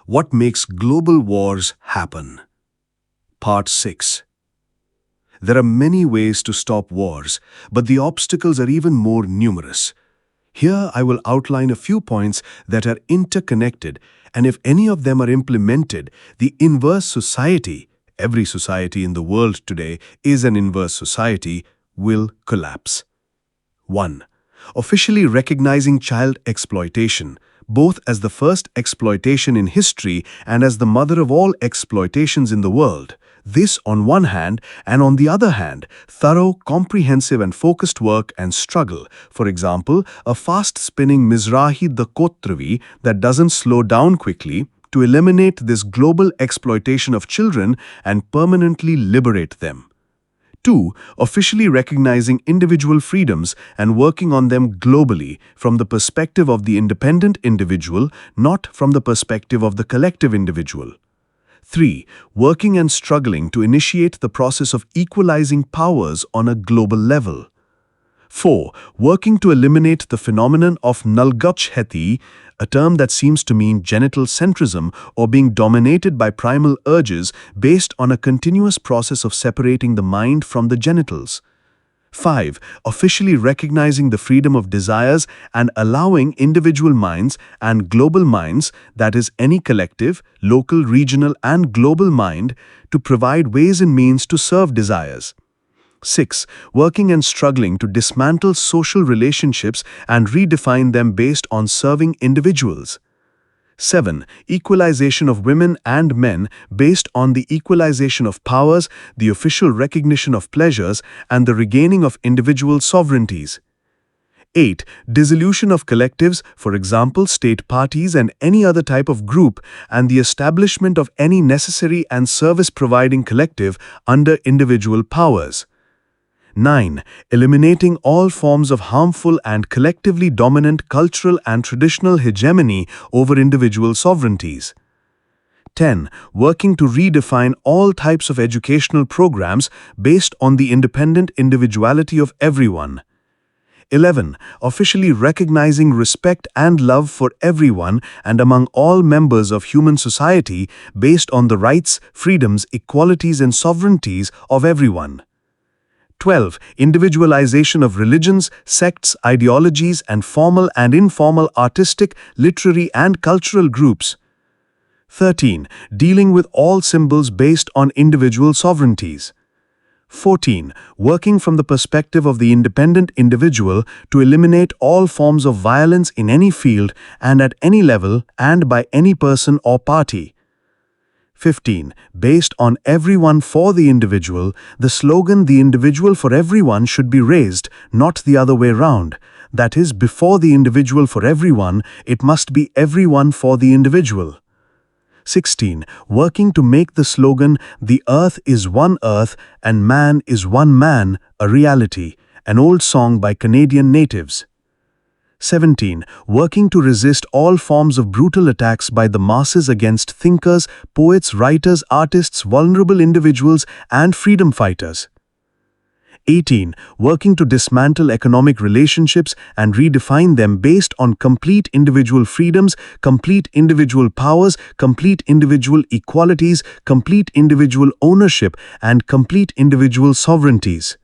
What makes global wars happen? Part 6. There are many ways to stop wars, but the obstacles are even more numerous. Here I will outline a few points that are interconnected, and if any of them are implemented, the inverse society, every society in the world today is an inverse society, will collapse. 1. Officially recognizing child exploitation, both as the first exploitation in history and as the mother of all exploitations in the world. This on one hand, and on the other hand, thorough, comprehensive and focused work and struggle. For example, a fast-spinning Mizrahi Dakotravi that doesn't slow down quickly to eliminate this global exploitation of children and permanently liberate them. 2. Officially recognizing individual freedoms and working on them globally from the perspective of the independent individual, not from the perspective of the collective individual. 3. Working and struggling to initiate the process of equalizing powers on a global level. 4. Working to eliminate the phenomenon of nalgochheti, a term that seems to mean genital centrism or being dominated by primal urges based on a continuous process of separating the mind from the genitals. 5. Officially recognizing the freedom of desires and allowing individual minds and global minds, that is any collective, local, regional and global mind, to provide ways and means to serve desires. 6. Working and struggling to dismantle social relationships and redefine them based on serving individuals. 7. Equalization of women and men based on the equalization of powers, the official recognition of pleasures, and the regaining of individual sovereignties. 8. Dissolution of collectives, for example, state parties and any other type of group, and the establishment of any necessary and service-providing collective under individual powers. 9. Eliminating all forms of harmful and collectively dominant cultural and traditional hegemony over individual sovereignties. 10. Working to redefine all types of educational programs based on the independent individuality of everyone. 11. Officially recognizing respect and love for everyone and among all members of human society based on the rights, freedoms, equalities and sovereignties of everyone. 12. Individualization of religions, sects, ideologies, and formal and informal artistic, literary, and cultural groups. 13. Dealing with all symbols based on individual sovereignties. 14. Working from the perspective of the independent individual to eliminate all forms of violence in any field and at any level and by any person or party. 15. Based on everyone for the individual, the slogan "the individual for everyone" should be raised, not the other way round. That is, before the individual for everyone, it must be everyone for the individual. 16. Working to make the slogan "the earth is one earth and man is one man" a reality, an old song by Canadian natives. 17. Working to resist all forms of brutal attacks by the masses against thinkers, poets, writers, artists, vulnerable individuals, and freedom fighters. 18. Working to dismantle economic relationships and redefine them based on complete individual freedoms, complete individual powers, complete individual equalities, complete individual ownership, and complete individual sovereignties.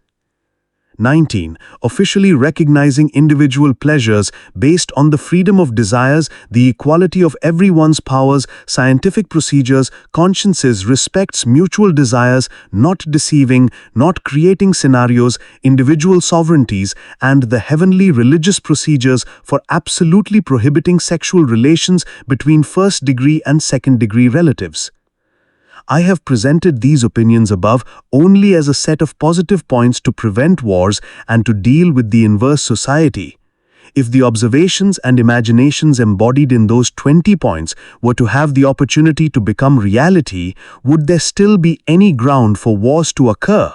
19. Officially recognizing individual pleasures based on the freedom of desires, the equality of everyone's powers, scientific procedures, consciences, respects, mutual desires, not deceiving, not creating scenarios, individual sovereignties, and the heavenly religious procedures for absolutely prohibiting sexual relations between first-degree and second-degree relatives. I have presented these opinions above only as a set of positive points to prevent wars and to deal with the inverse society. If the observations and imaginations embodied in those 20 points were to have the opportunity to become reality, would there still be any ground for wars to occur?